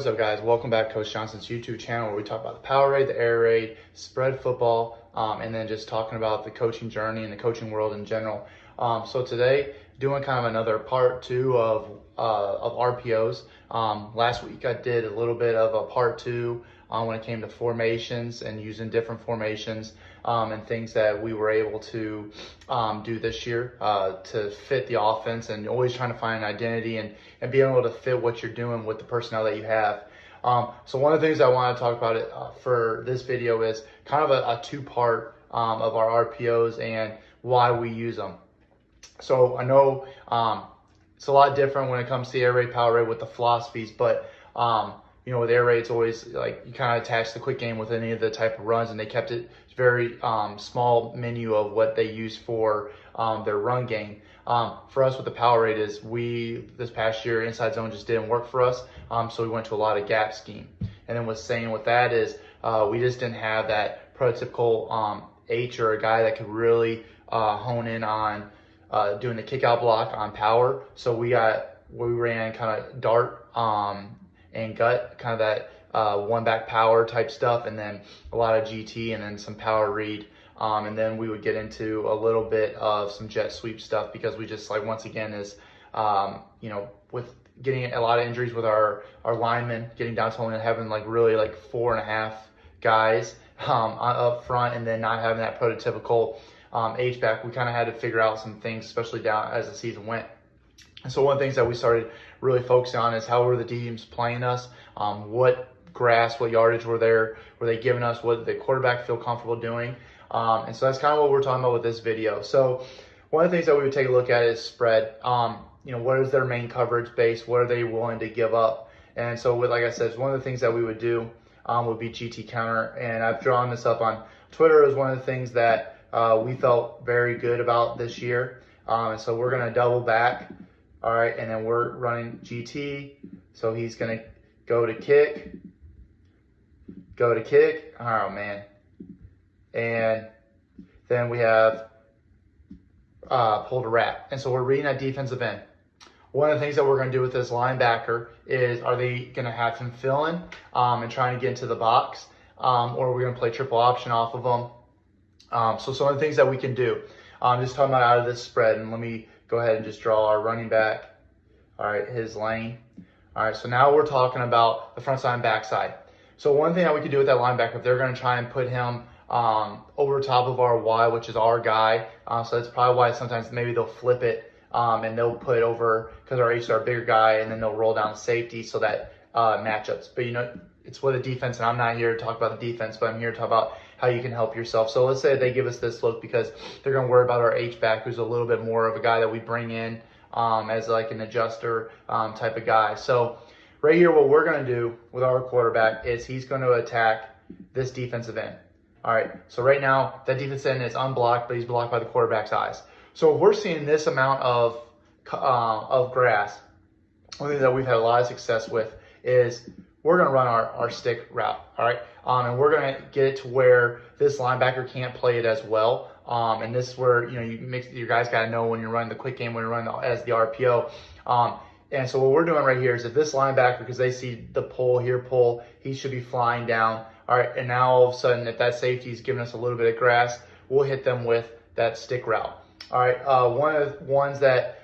up, guys? Welcome back to Coach Johnson's YouTube channel, where we talk about the power raid, the air raid, spread football, and then just talking about the coaching journey and the coaching world in general. So today, doing kind of another part two of RPOs. Last week I did a little bit of a part two when it came to formations and using different formations and things that we were able to do this year to fit the offense, and always trying to find an identity and being able to fit what you're doing with the personnel that you have. So one of the things I want to talk about for this video is kind of a two-part of our RPOs and why we use them. So I know it's a lot different when it comes to air raid, power raid with the philosophies, but you know, with air raid, it's always like you kind of attach the quick game with any of the type of runs, and they kept it very small menu of what they use for their run game. For us with the power raid is this past year, inside zone just didn't work for us, so we went to a lot of gap scheme. And then what's saying with that is we just didn't have that prototypical H or a guy that could really hone in on doing the kick out block on power. So we ran kind of dart and gut, kind of that one back power type stuff, and then a lot of GT and then some power read. And then we would get into a little bit of some jet sweep stuff, because we just, like, once again is, you know, with getting a lot of injuries with our linemen, getting down to only having like really like 4.5 guys up front, and then not having that prototypical H-back, we kind of had to figure out some things, especially down as the season went. And so one of the things that we started really focusing on is how were the teams playing us, what grass, what yardage were they giving us, what did the quarterback feel comfortable doing. And so that's kind of what we're talking about with this video. So one of the things that we would take a look at is spread. You know, what is their main coverage base? What are they willing to give up? And so like I said, one of the things that we would do would be GT counter. And I've drawn this up on Twitter as one of the things that we felt very good about this year. And so we're going to double back. All right, and then we're running GT. So he's going to go to kick. Oh, man. And then we have pull to wrap. And so we're reading that defensive end. One of the things that we're going to do with this linebacker is, are they going to have him fill in and trying to get into the box, or are we going to play triple option off of them? So some of the things that we can do. Just talking about out of this spread, and let me go ahead and just draw our running back. All right, his lane. All right, so now we're talking about the front side and back side. So one thing that we could do with that linebacker, if they're going to try and put him over top of our Y, which is our guy, so that's probably why sometimes maybe they'll flip it and they'll put it over, because our H is our bigger guy, and then they'll roll down safety so that matchups. But you know, it's with a defense, and I'm not here to talk about the defense, but I'm here to talk about how you can help yourself. So let's say they give us this look because they're going to worry about our H-back, who's a little bit more of a guy that we bring in as like an adjuster type of guy. So right here, what we're going to do with our quarterback is he's going to attack this defensive end. All right, so right now, that defensive end is unblocked, but he's blocked by the quarterback's eyes. So if we're seeing this amount of grass, one thing that we've had a lot of success with is we're going to run our stick route, all right? And we're going to get it to where this linebacker can't play it as well. And this is where, you know, your guys got to know when you're running the quick game, when you're running as the RPO. And so what we're doing right here is, if this linebacker, because they see the pull, he should be flying down. All right, and now all of a sudden, if that safety is giving us a little bit of grass, we'll hit them with that stick route. All right, one of the ones that,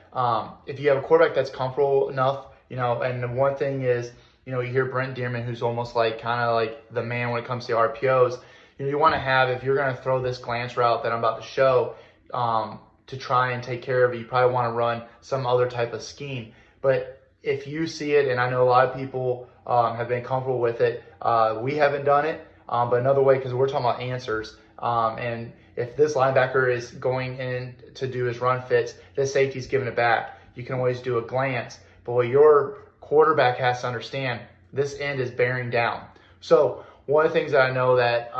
if you have a quarterback that's comfortable enough, you know, and the one thing is, you know, you hear Brent Dearman, who's almost like kind of like the man when it comes to RPOs. You know, you want to have, if you're going to throw this glance route that I'm about to show to try and take care of it, you probably want to run some other type of scheme. But if you see it, and I know a lot of people have been comfortable with it, we haven't done it, but another way, because we're talking about answers, and if this linebacker is going in to do his run fits, this safety's giving it back. You can always do a glance, but what your quarterback has to understand, this end is bearing down. So one of the things that I know that,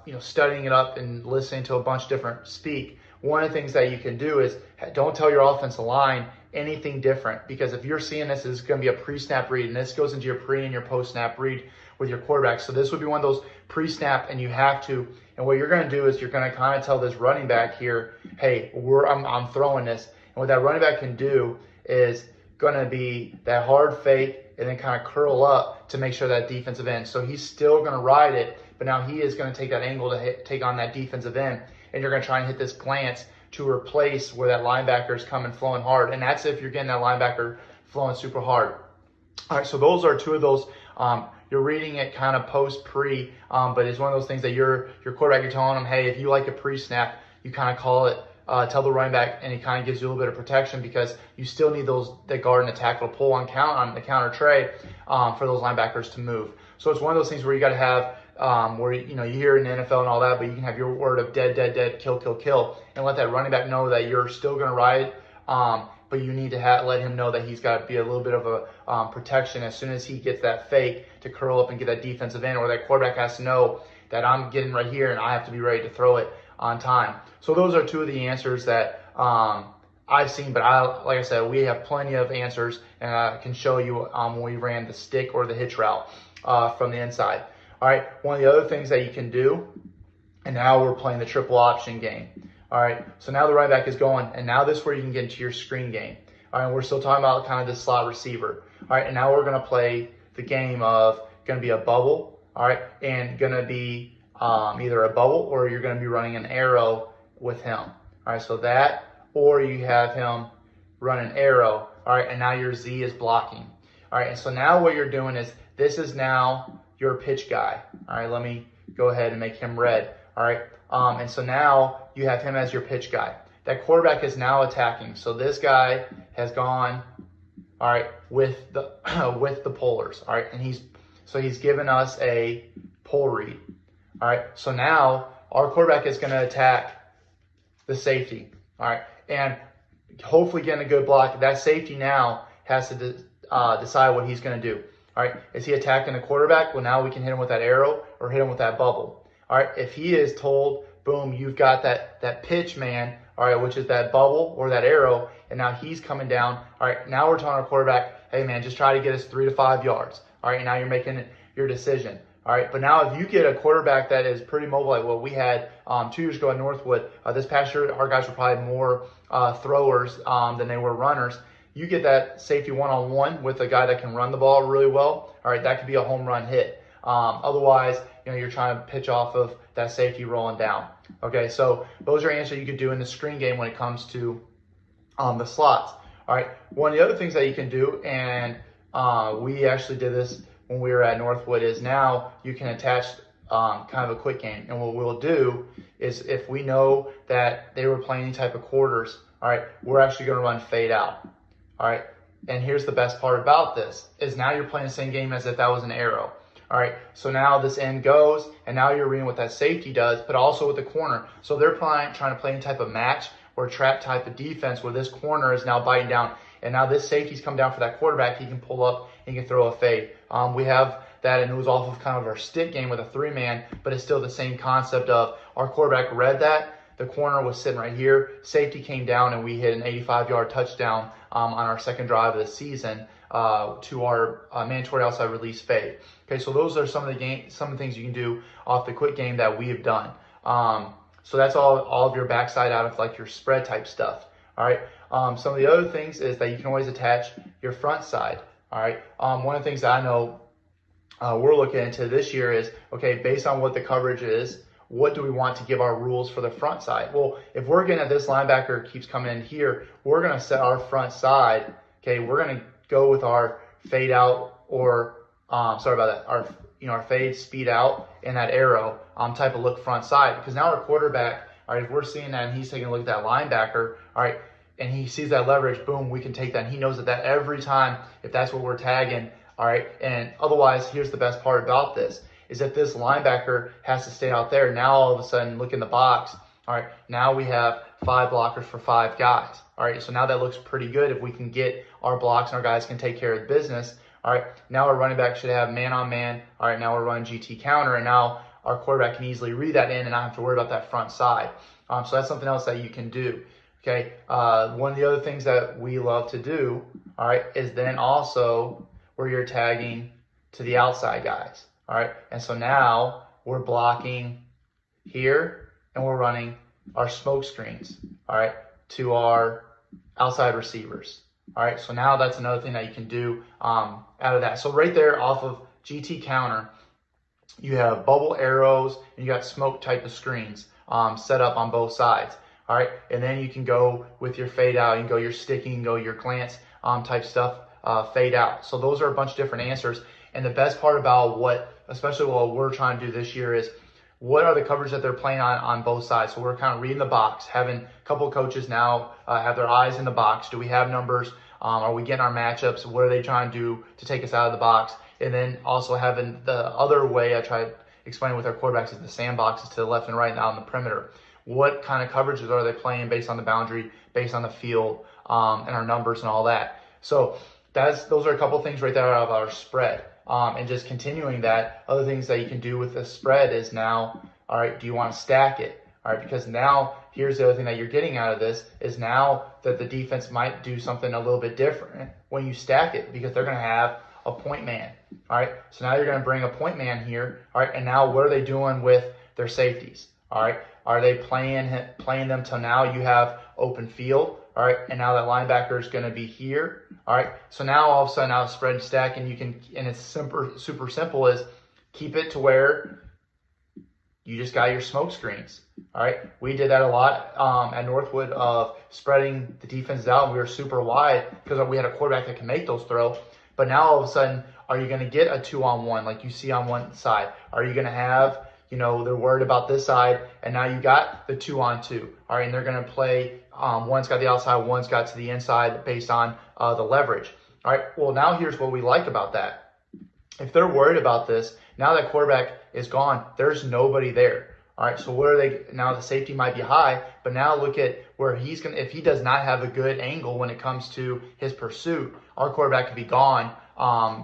you know, studying it up and listening to a bunch of different speak, one of the things that you can do is don't tell your offensive line anything different, because if you're seeing this is going to be a pre-snap read, and this goes into your pre and your post-snap read with your quarterback. So this would be one of those pre-snap, and you have to, and what you're going to do is you're going to kind of tell this running back here, hey, I'm throwing this. And what that running back can do is going to be that hard fake and then kind of curl up to make sure that defensive end. So he's still going to ride it, but now he is going to take that angle to take on that defensive end, and you're going to try and hit this glance to replace where that linebacker is coming flowing hard, and that's if you're getting that linebacker flowing super hard. All right, so those are two of those. You're reading it kind of post-pre, but it's one of those things that your quarterback, you're telling them, hey, if you like a pre-snap, you kind of call it, tell the running back, and it kind of gives you a little bit of protection because you still need the guard and the tackle to pull on the counter tray for those linebackers to move. So it's one of those things where you got to have where you hear in the NFL and all that, but you can have your word of dead, kill, and let that running back know that you're still going to ride. But you need to let him know that he's got to be a little bit of a protection as soon as he gets that fake to curl up and get that defensive end, or that quarterback has to know that I'm getting right here and I have to be ready to throw it on time. So those are two of the answers that I've seen, but like I said, we have plenty of answers, and I can show you when we ran the stick or the hitch route from the inside. All right, one of the other things that you can do, and now we're playing the triple option game. All right, so now the running back is going, and now this is where you can get into your screen game. All right, we're still talking about kind of this slot receiver. All right, and now we're going to play the game of going to be a bubble, all right, and going to be either a bubble or you're going to be running an arrow with him. All right, so that, or you have him run an arrow, all right, and now your Z is blocking. All right, and so now what you're doing is this is now your pitch guy. All right, let me go ahead and make him red. All right. And so now you have him as your pitch guy. That quarterback is now attacking. So this guy has gone, all right, with the with the pullers. All right, and he's given us a pull read. All right. So now our quarterback is going to attack the safety. All right, and hopefully getting a good block. That safety now has to decide what he's going to do. All right, is he attacking the quarterback? Well, now we can hit him with that arrow or hit him with that bubble. All right, if he is told, boom, you've got that pitch man, all right, which is that bubble or that arrow, and now he's coming down. All right, now we're telling our quarterback, hey, man, just try to get us 3 to 5 yards. All right, and now you're making your decision. All right, but now if you get a quarterback that is pretty mobile, like what we had 2 years ago at Northwood, this past year our guys were probably more throwers than they were runners. You get that safety one-on-one with a guy that can run the ball really well. All right, that could be a home run hit. Otherwise, you're trying to pitch off of that safety rolling down. Okay, so those are answers you could do in the screen game when it comes to the slots. All right, one of the other things that you can do, and we actually did this when we were at Northwood, is now you can attach kind of a quick game. And what we'll do is if we know that they were playing any type of quarters, all right, we're actually going to run fade out. All right, and here's the best part about this, is now you're playing the same game as if that was an arrow. All right, so now this end goes, and now you're reading what that safety does, but also with the corner. So they're trying to play any type of match or trap type of defense where this corner is now biting down, and now this safety's come down for that quarterback. He can pull up and he can throw a fade. We have that, and it was off of kind of our stick game with a 3-man, but it's still the same concept of our quarterback read that. The corner was sitting right here. Safety came down, and we hit an 85-yard touchdown on our second drive of the season to our mandatory outside release fade. Okay, so those are some of the things you can do off the quick game that we have done. So that's all of your backside out of like your spread type stuff. All right. Some of the other things is that you can always attach your front side. All right. One of the things that I know we're looking into this year is, okay, based on what the coverage is, what do we want to give our rules for the front side? Well, if we're getting at this linebacker keeps coming in here, we're going to set our front side. Okay, we're going to go with our fade out or our fade speed out and that arrow type of look front side, because now our quarterback, all right, if we're seeing that and he's taking a look at that linebacker, all right, and he sees that leverage, boom, we can take that. And he knows that every time, if that's what we're tagging, all right, and otherwise, here's the best part about this, is that this linebacker has to stay out there. Now all of a sudden, look in the box. All right, now we have 5 blockers for 5 guys. All right, so now that looks pretty good if we can get our blocks and our guys can take care of the business. All right, now our running back should have man-on-man. All right, now we're running GT counter, and now our quarterback can easily read that in and not have to worry about that front side. So that's something else that you can do. Okay, one of the other things that we love to do, all right, is then also where you're tagging to the outside guys. All right, and so now we're blocking here and we're running our smoke screens, all right, to our outside receivers. All right, so now that's another thing that you can do out of that. So right there off of GT counter, you have bubble arrows, and you got smoke type of screens set up on both sides. All right, and then you can go with your fade out, you can go your sticking, you can go your glance type stuff, fade out. So those are a bunch of different answers. And the best part about especially what we're trying to do this year is, what are the coverage that they're playing on both sides? So we're kind of reading the box, having a couple of coaches now have their eyes in the box. Do we have numbers? Are we getting our matchups? What are they trying to do to take us out of the box? And then also having the other way I try to explain with our quarterbacks is the sandboxes to the left and right now on the perimeter. What kind of coverages are they playing based on the boundary, based on the field, and our numbers and all that? So those are a couple things right there out of our spread. And just continuing that, other things that you can do with the spread is now, all right, do you want to stack it? All right, because now here's the other thing that you're getting out of this is now that the defense might do something a little bit different when you stack it, because they're going to have a point man. All right, so now you're going to bring a point man here. All right, and now what are they doing with their safeties? All right, are they playing them till now you have open field? All right, and now that linebacker is going to be here. All right, so now all of a sudden, now spread and stack, and it's super simple, is keep it to where you just got your smoke screens. All right, we did that a lot at Northwood of spreading the defenses out, and we were super wide because we had a quarterback that can make those throws. But now all of a sudden, are you going to get a 2-on-1 like you see on one side? Are you going to have, they're worried about this side, and now you got the 2-on-2. All right, and they're going to play, one's got the outside, one's got to the inside based on the leverage. All right, well, now here's what we like about that. If they're worried about this, now that quarterback is gone, there's nobody there. All right, so what are they, now the safety might be high, but now look at where if he does not have a good angle when it comes to his pursuit, our quarterback could be gone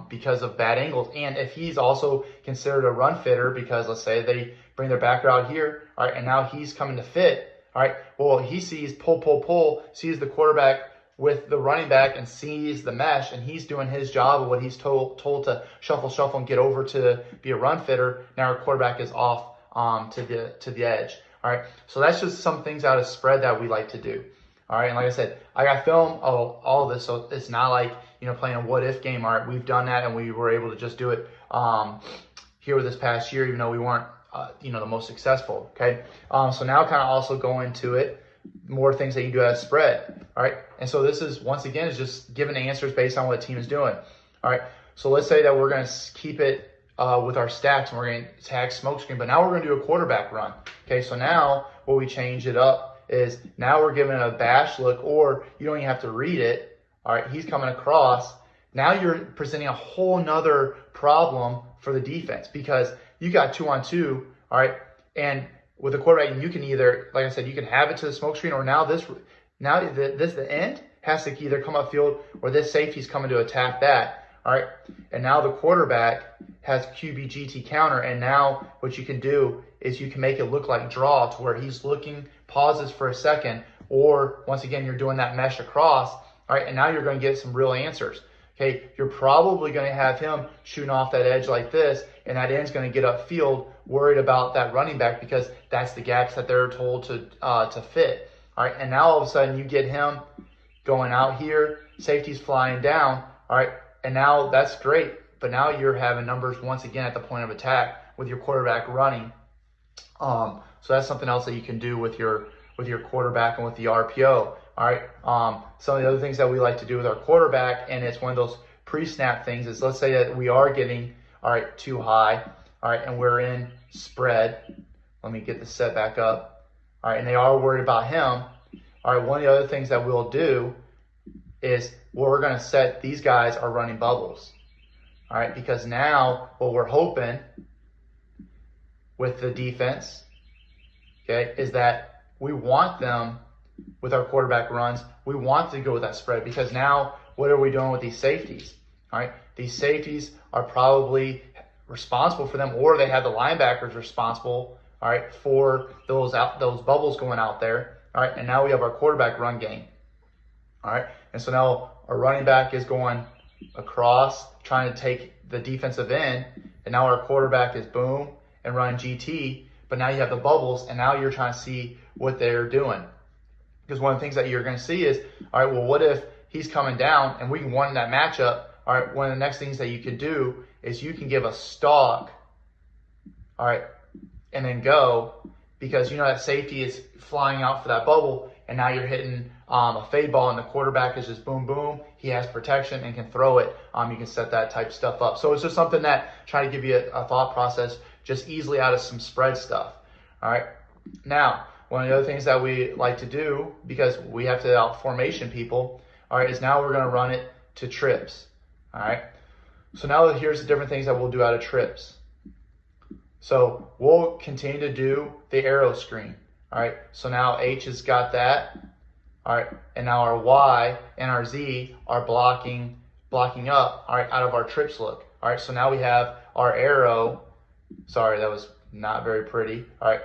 because of bad angles. And if he's also considered a run fitter, because let's say they bring their backer out here, all right, and now he's coming to fit, all right, well, he sees pull, sees the quarterback with the running back and sees the mesh, and he's doing his job of what he's told to shuffle and get over to be a run fitter. Now our quarterback is off to the edge. All right, so that's just some things out of spread that we like to do. All right, and like I said, I got film of all of this, so it's not like playing a what if game. All right, we've done that, and we were able to just do it here this past year, even though we weren't the most successful. Okay, so now kind of also go into it, more things that you do as spread. All right, and so this is once again is just giving answers based on what the team is doing. All right, so let's say that we're going to keep it with our stacks, and we're going to tag smoke screen, but now we're going to do a quarterback run. Okay, so now what we change it up is now we're giving a bash look, or you don't even have to read it. All right, he's coming across. Now you're presenting a whole nother problem for the defense, because you got 2-on-2, all right, and with a quarterback, you can either, like I said, you can have it to the smoke screen, or now the end has to either come upfield, or this safety's coming to attack that. All right, and now the quarterback has QB GT counter, and now what you can do is you can make it look like draw, to where he's looking, pauses for a second, or once again, you're doing that mesh across. All right, and now you're going to get some real answers. Okay, you're probably going to have him shooting off that edge like this, and that end's going to get upfield, worried about that running back, because that's the gaps that they're told to fit. All right, and now all of a sudden you get him going out here, safety's flying down. All right, and now that's great, but now you're having numbers once again at the point of attack with your quarterback running. So that's something else that you can do with your quarterback and with the RPO. All right. Some of the other things that we like to do with our quarterback, and it's one of those pre-snap things, is let's say that we are getting too high, all right, and we're in spread. Let me get the set back up. All right, and they are worried about him. All right, one of the other things that we'll do is we're going to set these guys are running bubbles. All right, because now what we're hoping with the defense, okay, is that we want them with our quarterback runs. We want to go with that spread, because now what are we doing with these safeties? All right, these safeties are probably responsible for them, or they have the linebackers responsible, all right, for those bubbles going out there. All right, and now we have our quarterback run game. All right, and so now our running back is going across, trying to take the defensive end, and now our quarterback is boom and running GT, but now you have the bubbles, and now you're trying to see what they're doing. Because one of the things that you're going to see is, all right, well, what if he's coming down and we can win that matchup? All right, one of the next things that you could do is you can give a stalk, all right, and then go, because you know that safety is flying out for that bubble, and now you're hitting a fade ball, and the quarterback is just boom, boom. He has protection and can throw it. You can set that type stuff up. So it's just something that trying to give you a thought process just easily out of some spread stuff. All right. Now, one of the other things that we like to do, because we have to out formation people, all right, is now we're going to run it to trips. All right. So now here's the different things that we'll do out of trips. So we'll continue to do the arrow screen. All right. So now H has got that. All right. And now our Y and our Z are blocking up, all right, out of our trips look. All right. So now we have our arrow. Sorry, that was not very pretty. All right.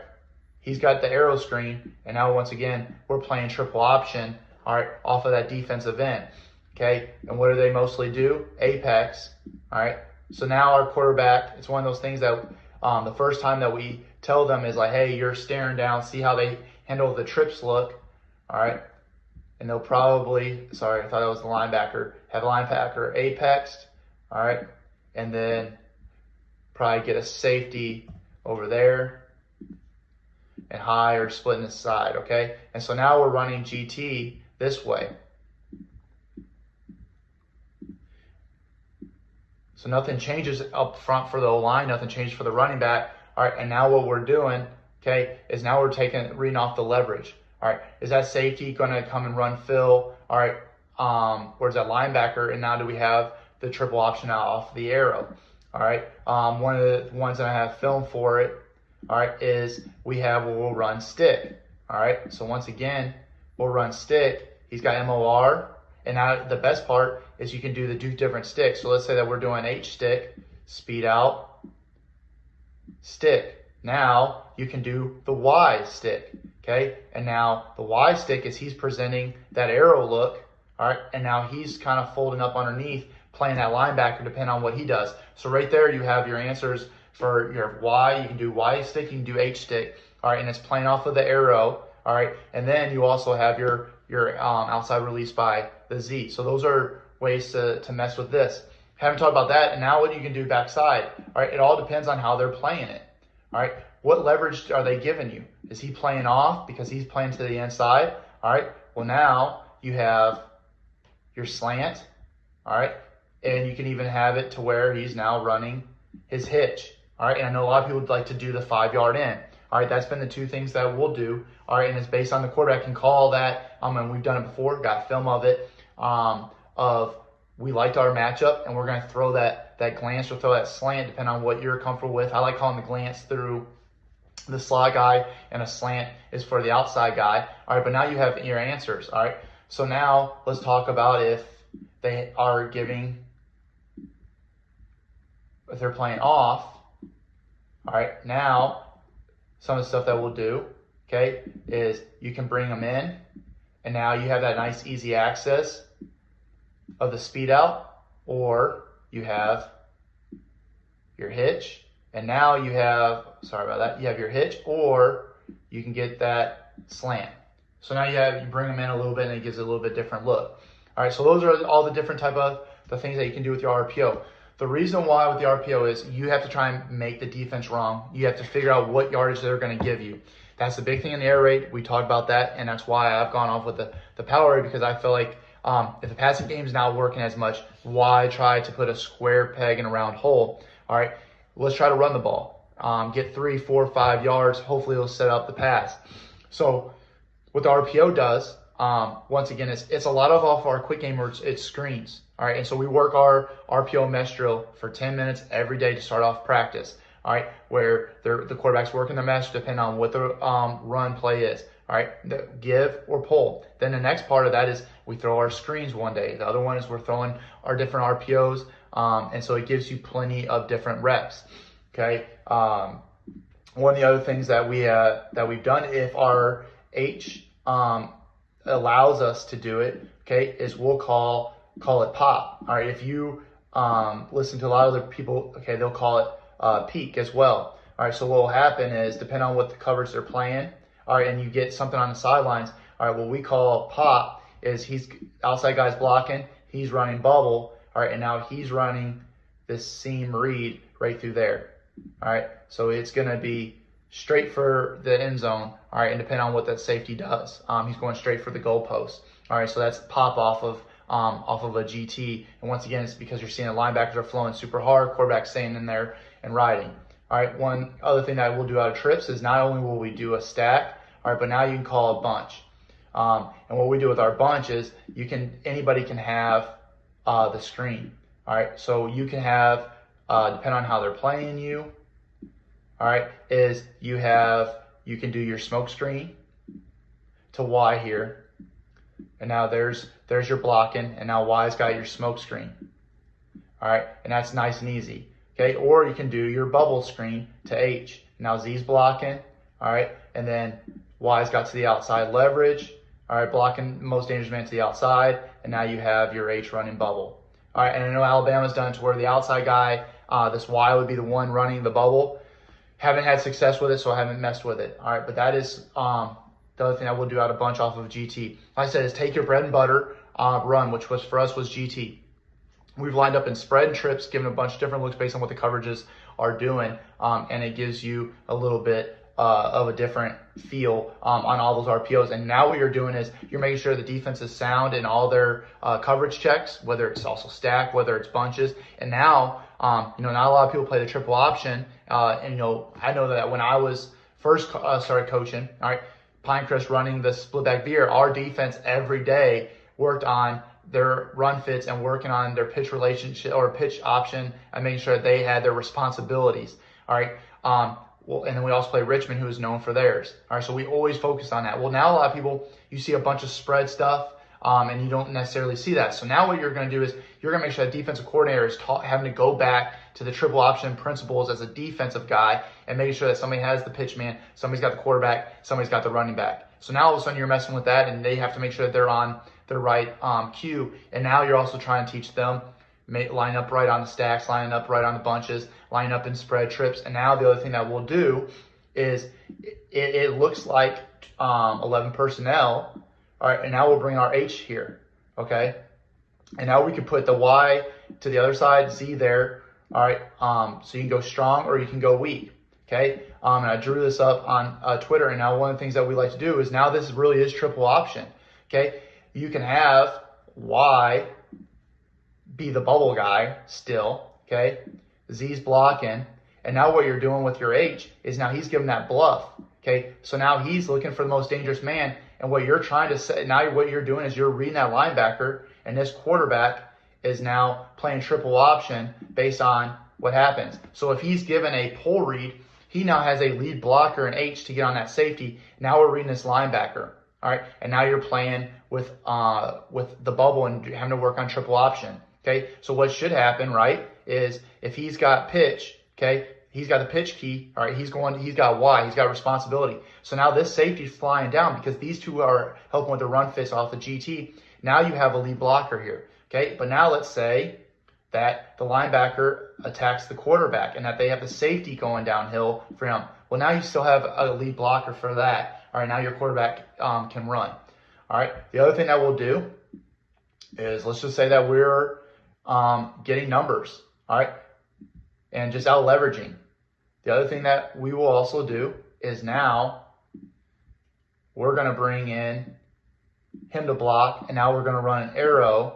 He's got the arrow screen. And now once again, we're playing triple option, all right, off of that defensive end. Okay. And what do they mostly do? Apex. All right. So now our quarterback, it's one of those things that the first time that we tell them is like, hey, you're staring down, see how they handle the trips look. All right. And they'll probably, sorry, I thought that was the linebacker, have linebacker apexed. All right. And then probably get a safety over there and high or splitting the side. Okay. And so now we're running GT this way. So nothing changes up front for the O-line, nothing changes for the running back. All right, and now what we're doing, okay, is now we're reading off the leverage. All right, is that safety going to come and run fill? All right, where's that linebacker? And now do we have the triple option out off the arrow? All right, one of the ones that I have film for it, all right, is we'll run stick. All right, so once again, we'll run stick. He's got MOR. And now the best part is you can do the different sticks. So let's say that we're doing H stick, speed out, stick. Now you can do the Y stick, okay? And now the Y stick is he's presenting that arrow look, all right? And now he's kind of folding up underneath, playing that linebacker depending on what he does. So right there you have your answers for your Y. You can do Y stick, you can do H stick, all right? And it's playing off of the arrow, all right? And then you also have your outside release by the Z. So those are ways to mess with this. Haven't talked about that. And now what you can do backside. All right. It all depends on how they're playing it. All right. What leverage are they giving you? Is he playing off because he's playing to the inside? All right. Well, now you have your slant. All right. And you can even have it to where he's now running his hitch. All right. And I know a lot of people would like to do the 5-yard in. All right, that's been the two things that we'll do. All right, and it's based on the quarterback can call that. And we've done it before, got film of it. Of we liked our matchup, and we're going to throw that glance or throw that slant, depending on what you're comfortable with. I like calling the glance through the slot guy, and a slant is for the outside guy. All right, but now you have your answers. All right, so now let's talk about if they are if they're playing off. All right, now some of the stuff that we'll do, okay, is you can bring them in, and now you have that nice easy access of the speed out, or you have your hitch, and now you have, sorry about that, you have your hitch, or you can get that slant. So now you bring them in a little bit, and it gives it a little bit different look. All right, so those are all the different type of the things that you can do with your RPO. The reason why with the RPO is you have to try and make the defense wrong. You have to figure out what yardage they're going to give you. That's the big thing in the air raid. We talked about that, and that's why I've gone off with the power raid, because I feel like if the passing game is not working as much, why try to put a square peg in a round hole? All right, let's try to run the ball. Get 3, 4, 5 yards. Hopefully it'll set up the pass. So what the RPO does, once again, it's a lot of off our quick game where it's screens. All right, and so we work our RPO mesh drill for 10 minutes every day to start off practice. All right, where the quarterback's working the mesh depending on what the run play is. All right, the give or pull. Then the next part of that is we throw our screens one day. The other one is we're throwing our different RPOs, and so it gives you plenty of different reps. Okay, one of the other things that we've done, if our H allows us to do it, okay, is we'll call it pop. All right, if you listen to a lot of other people, okay, they'll call it peak as well. All right, so what will happen is, depending on what the coverage they're playing, all right, and you get something on the sidelines, all right, what we call pop is he's outside guy's blocking, he's running bubble, all right, and now he's running this seam read right through there. All right, so it's going to be straight for the end zone. All right, and depending on what that safety does, he's going straight for the goalpost. All right, so that's pop off of a GT. And once again, it's because you're seeing the linebackers are flowing super hard, quarterback's staying in there and riding. All right, one other thing that we'll do out of trips is not only will we do a stack, all right, but now you can call a bunch. And what we do with our bunch is anybody can have the screen. All right, so you can have, depending on how they're playing you, all right, you can do your smoke screen to Y here. And now there's your blocking, and now Y's got your smoke screen. All right, and that's nice and easy. Okay, or you can do your bubble screen to H. Now Z's blocking, all right, and then Y's got to the outside leverage, all right, blocking most dangerous man to the outside, and now you have your H running bubble. All right, and I know Alabama's done it to where the outside guy, this Y would be the one running the bubble. Haven't had success with it, so I haven't messed with it. All right, but that is the other thing I will do out a bunch off of GT. Like I said, is take your bread and butter run, which was for us was GT. We've lined up in spread and trips, given a bunch of different looks based on what the coverages are doing, and it gives you a little bit of a different feel on all those RPOs. And now what you're doing is you're making sure the defense is sound in all their coverage checks, whether it's also stack, whether it's bunches. And now, not a lot of people play the triple option. I know that when I was first started coaching, all right, Pinecrest running the split back veer, our defense every day worked on their run fits and working on their pitch relationship or pitch option and making sure that they had their responsibilities. All right. And then we also play Richmond, who is known for theirs. All right. So we always focus on that. Well, now a lot of people, you see a bunch of spread stuff, and you don't necessarily see that. So now what you're going to do is you're going to make sure that defensive coordinator is having to go back to the triple option principles as a defensive guy and making sure that somebody has the pitch man, somebody's got the quarterback, somebody's got the running back. So now all of a sudden you're messing with that, and they have to make sure that they're on the right cue. And now you're also trying to teach them line up right on the stacks, line up right on the bunches, line up in spread trips. And now the other thing that we'll do is it looks like 11 personnel. All right, and now we'll bring our H here, okay? And now we can put the Y to the other side, Z there, all right? So you can go strong or you can go weak, okay? And I drew this up on Twitter, and now one of the things that we like to do is now this really is triple option, okay? You can have Y be the bubble guy still, okay? Z's blocking, and now what you're doing with your H is now he's giving that bluff, okay? So now he's looking for the most dangerous man, and what you're trying to say, now what you're doing is you're reading that linebacker, and this quarterback is now playing triple option based on what happens. So if he's given a pull read, he now has a lead blocker and H to get on that safety. Now we're reading this linebacker, all right? And now you're playing with the bubble and having to work on triple option, okay? So what should happen, right, is if he's got pitch, okay, he's got the pitch key, all right, he's got Y, he's got responsibility. So now this safety's flying down because these two are helping with the run fits off the GT. Now you have a lead blocker here, okay? But now let's say that the linebacker attacks the quarterback and that they have the safety going downhill for him. Well, now you still have a lead blocker for that. All right, now your quarterback can run. All right, the other thing that we'll do is let's just say that we're getting numbers, all right, and just out leveraging. The other thing that we will also do is now we're going to bring in him to block, and now we're going to run an arrow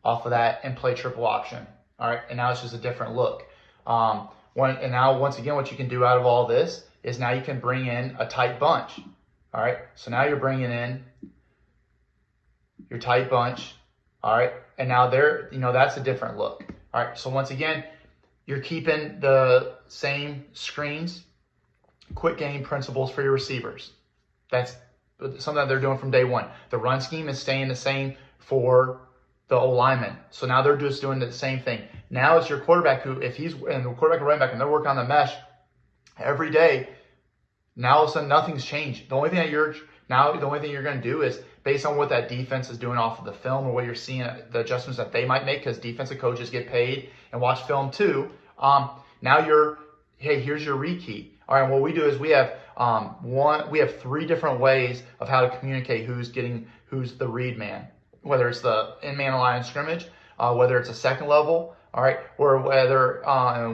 off of that and play triple option. All right, and now it's just a different look. And now once again, what you can do out of all this is now you can bring in a tight bunch. All right, so now you're bringing in your tight bunch. All right, and now that's a different look. All right, so once again, you're keeping the same screens, quick game principles for your receivers. That's something that they're doing from day one. The run scheme is staying the same for the O-lineman. So now they're just doing the same thing. Now it's your quarterback and the quarterback and running back, and they're working on the mesh every day. Now all of a sudden nothing's changed. The only thing you're going to do is based on what that defense is doing off of the film or what you're seeing, the adjustments that they might make, because defensive coaches get paid and watch film too. Now here's your read key. All right, what we do is we have three different ways of how to communicate who's the read man, whether it's the in-man line scrimmage, whether it's a second level, all right, or whether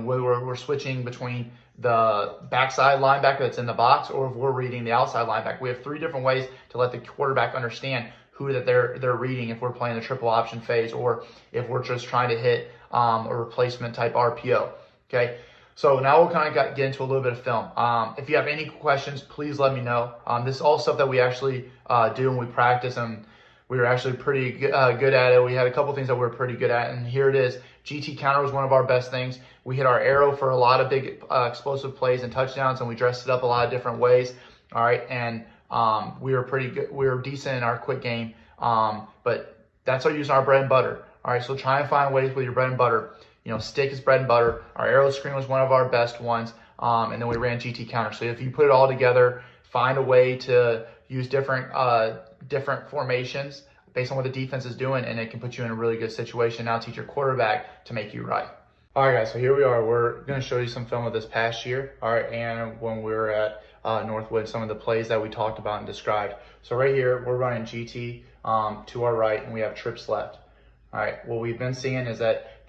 we're switching between the backside linebacker that's in the box, or if we're reading the outside linebacker. We have 3 different ways to let the quarterback understand who that they're reading if we're playing the triple option phase, or if we're just trying to hit a replacement type RPO. Okay, so now we'll kind of get into a little bit of film. If you have any questions, please let me know. This is all stuff that we actually do and we practice, and we were actually pretty good at it. We had a couple things that we were pretty good at, and here it is. GT counter was one of our best things. We hit our arrow for a lot of big explosive plays and touchdowns, and we dressed it up a lot of different ways. All right, and we were pretty good. We were decent in our quick game, but that's using our bread and butter. All right, so try and find ways with your bread and butter. You know, stick is bread and butter. Our arrow screen was one of our best ones, and then we ran GT counter. So if you put it all together, find a way to use different formations based on what the defense is doing, and it can put you in a really good situation. Now teach your quarterback to make you right. All right, guys, so here we are. We're going to show you some film of this past year, all right, and when we were at Northwood, some of the plays that we talked about and described. So right here, we're running GT to our right, and we have trips left. All right, what we've been seeing is that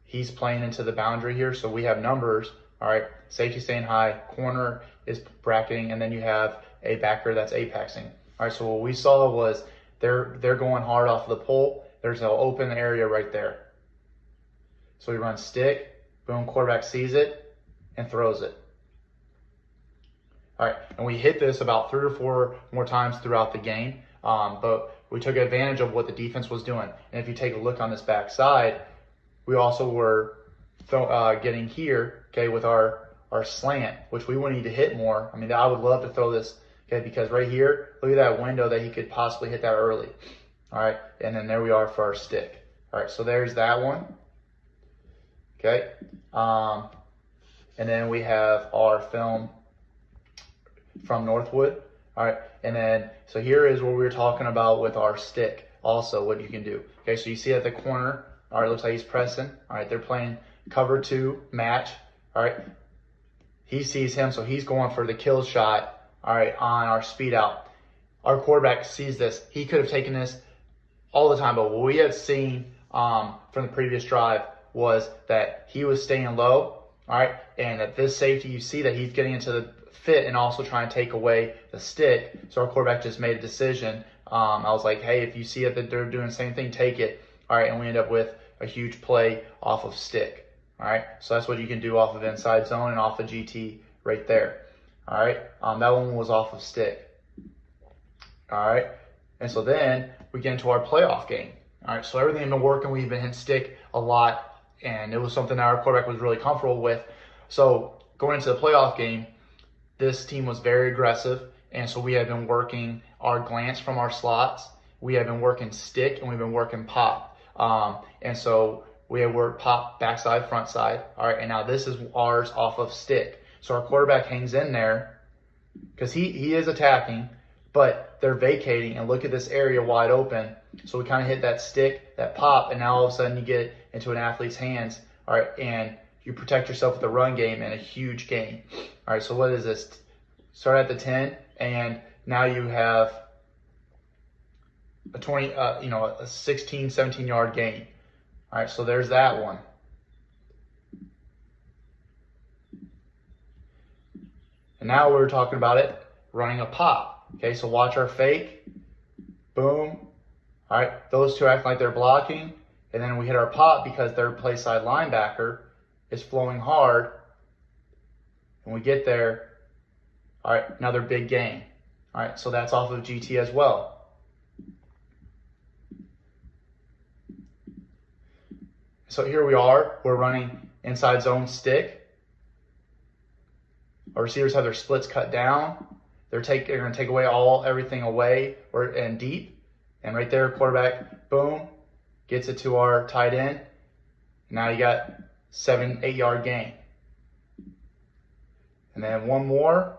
he's playing into the boundary here, so we have numbers, all right, safety staying high, corner is bracketing, and then you have a backer that's apexing. All right, so what we saw was they're going hard off the pole. There's an open area right there. So we run stick, boom, quarterback sees it and throws it. All right, and we hit this about 3 or 4 more times throughout the game, but we took advantage of what the defense was doing. And if you take a look on this back side, we also were getting here, okay, with our slant, which we would need to hit more. I mean, I would love to throw this, okay, because right here, look at that window that he could possibly hit that early. All right, and then there we are for our stick. All right, so there's that one. Okay, and then we have our film from Northwood. All right, and then so here is what we were talking about with our stick. Also, what you can do. Okay, so you see at the corner. All right, looks like he's pressing. All right, they're playing cover 2 match. All right, he sees him, so he's going for the kill shot. All right, on our speed out. Our quarterback sees this. He could have taken this all the time, but what we had seen from the previous drive was that he was staying low, all right, and at this safety, you see that he's getting into the fit and also trying to take away the stick. So our quarterback just made a decision. I was like, hey, if you see it that they're doing the same thing, take it. All right, and we end up with a huge play off of stick. All right, so that's what you can do off of inside zone and off of GT right there. All right, that one was off of stick. All right, and so then we get into our playoff game. All right, so everything had been working. We've been hitting stick a lot, and it was something that our quarterback was really comfortable with. So going into the playoff game, this team was very aggressive, and so we had been working our glance from our slots. We had been working stick, and we've been working pop. And so we had worked pop backside, front side. All right, and now this is ours off of stick. So our quarterback hangs in there because he is attacking, but they're vacating, and look at this area wide open. So we kind of hit that stick, that pop, and now all of a sudden you get into an athlete's hands, all right, and you protect yourself with the run game in a huge game. All right, so what is this? Start at the 10, and now you have a 16, 17 yard gain. All right, so there's that one. And now we're talking about it running a pop. Okay, so watch our fake. Boom. All right, those two act like they're blocking. And then we hit our pop because their play side linebacker is flowing hard. And we get there. All right, another big gain. All right, so that's off of GT as well. So here we are. We're running inside zone stick. Our receivers have their splits cut down. They're going to take away everything away and deep. And right there, quarterback, boom, gets it to our tight end. Now you got 7-8 yard gain. And then one more.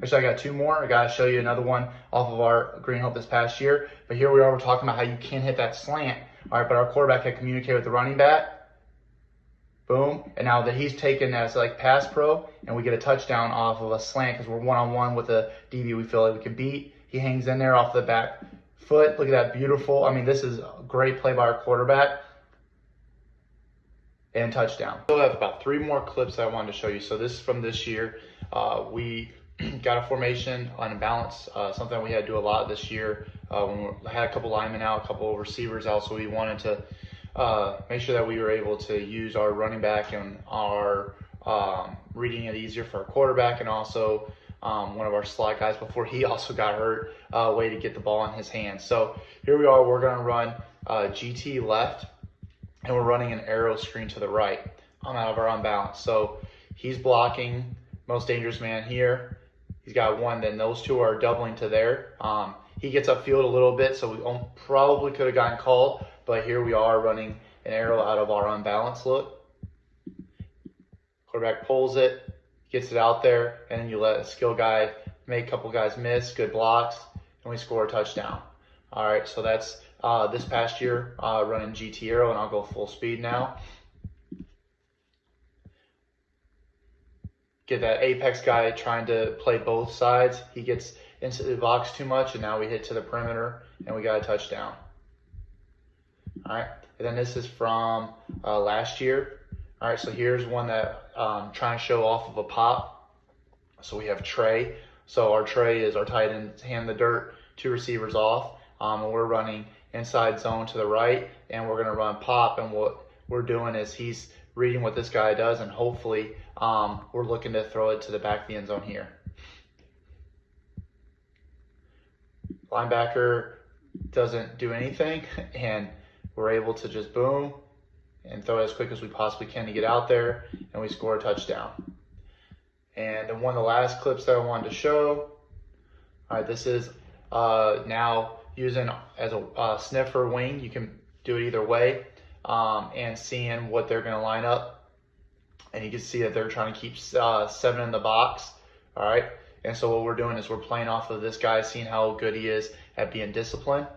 Actually, I got 2 more. I got to show you another one off of our Green Hope this past year. But here we are. We're talking about how you can hit that slant. All right, but our quarterback had communicated with the running back. Boom. And now that he's taken as like pass pro, and we get a touchdown off of a slant because we're one-on-one with a DB we feel like we can beat. He hangs in there off the back foot. Look at that, beautiful. I mean, this is a great play by our quarterback. and touchdown. I still have about 3 more clips that I wanted to show you. So this is from this year. We got a formation on balance, something we had to do a lot this year when we had a couple linemen out, a couple receivers out, so we wanted to make sure that we were able to use our running back and our reading it easier for our quarterback, and also one of our slot guys before he also got hurt, way to get the ball in his hands. So here we are, we're gonna run GT left, and we're running an arrow screen to the right out of our unbalance. So he's blocking most dangerous man here. He's got one, then those two are doubling to there. He gets upfield a little bit, so we probably could have gotten called, but here we are running an arrow out of our unbalanced look. Quarterback pulls it, gets it out there, and then you let a skill guy make a couple guys miss, good blocks, and we score a touchdown. All right, so that's this past year running GT arrow, and I'll go full speed now. Get that apex guy trying to play both sides. He gets into the box too much, and now we hit to the perimeter, and we got a touchdown. All right, and then this is from last year. All right, so here's one that trying to show off of a pop. So we have Trey. So our Trey is our tight end, hand the dirt, 2 receivers off, and we're running inside zone to the right, and we're gonna run pop, and what we're doing is he's reading what this guy does, and hopefully we're looking to throw it to the back of the end zone here. Linebacker doesn't do anything, and we're able to just boom and throw it as quick as we possibly can to get out there, and we score a touchdown. And then one of the last clips that I wanted to show, all right, this is now using as a sniffer wing. You can do it either way, and seeing what they're going to line up. And you can see that they're trying to keep 7 in the box, all right? And so what we're doing is we're playing off of this guy, seeing how good he is at being disciplined.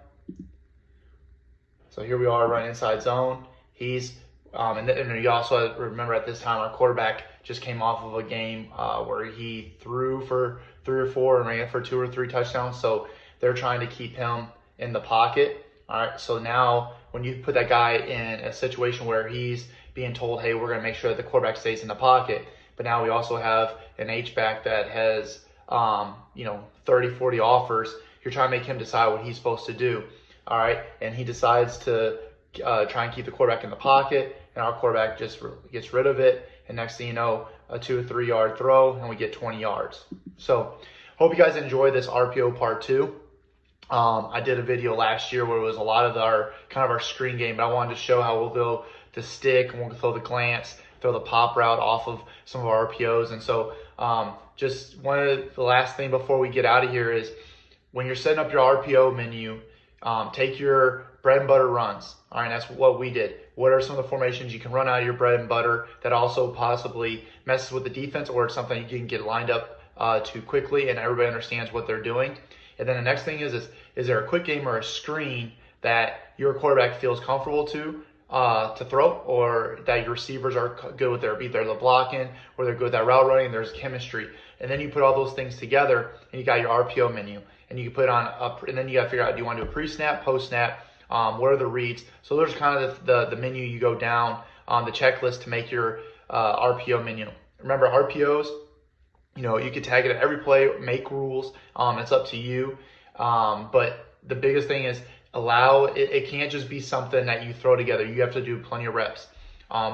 So here we are running inside zone. He's, and you also remember at this time our quarterback just came off of a game where he threw for 3 or 4 and ran for 2 or 3 touchdowns. So they're trying to keep him in the pocket. All right, so now when you put that guy in a situation where he's being told, hey, we're going to make sure that the quarterback stays in the pocket, but now we also have an H-back that has 30, 40 offers. You're trying to make him decide what he's supposed to do. All right, and he decides to try and keep the quarterback in the pocket, and our quarterback just gets rid of it, and next thing you know, a 2 or 3 yard throw, and we get 20 yards. So hope you guys enjoy this RPO part 2. I did a video last year where it was a lot of our screen game, but I wanted to show how we'll go the stick, and we'll throw the glance, throw the pop route off of some of our RPOs. And so just one of the last thing before we get out of here is when you're setting up your RPO menu, take your bread and butter runs. All right, that's what we did. What are some of the formations you can run out of your bread and butter that also possibly messes with the defense, or it's something you can get lined up to quickly and everybody understands what they're doing? And then the next thing is there a quick game or a screen that your quarterback feels comfortable to throw, or that your receivers are good with their, either the blocking or they're good with that route running, and there's chemistry. And then you put all those things together and you got your RPO menu, and you can put on and then you got to figure out, do you want to do a pre-snap, post-snap, what are the reads? So there's kind of the menu you go down on the checklist to make your RPO menu. Remember, RPOs, you could tag it at every play, make rules. It's up to you. But the biggest thing is it can't just be something that you throw together. You have to do plenty of reps.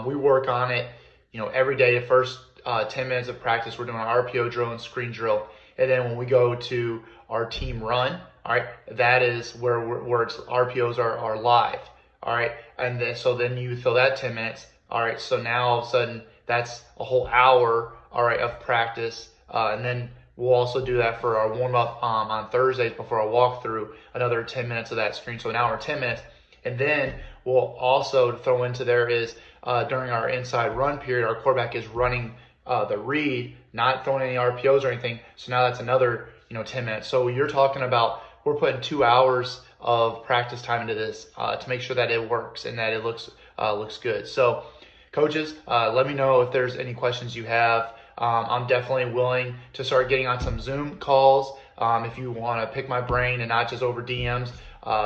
We work on it, every day. The first 10 minutes of practice, we're doing an RPO drill and screen drill. And then when we go to our team run, all right, that is where it's RPOs are live. All right. And then you fill that 10 minutes. All right. So now all of a sudden that's a whole hour, all right, of practice. And then we'll also do that for our warm-up on Thursdays before our walkthrough, another 10 minutes of that screen, so an hour, 10 minutes. And then we'll also throw into there is during our inside run period, our quarterback is running the read, not throwing any RPOs or anything. So now that's another 10 minutes. So you're talking about, we're putting 2 hours of practice time into this to make sure that it works and that it looks good. So coaches, let me know if there's any questions you have. I'm definitely willing to start getting on some Zoom calls if you want to pick my brain and not just over DMs.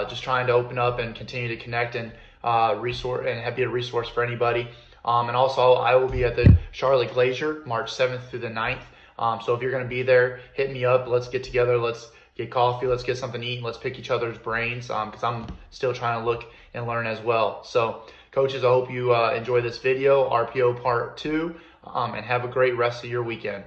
Just trying to open up and continue to connect and be a resource for anybody. And also, I will be at the Charlotte Glacier, March 7th through the 9th. So if you're going to be there, hit me up. Let's get together. Let's get coffee. Let's get something to eat. Let's pick each other's brains because I'm still trying to look and learn as well. So coaches, I hope you enjoy this video, RPO part 2, and have a great rest of your weekend.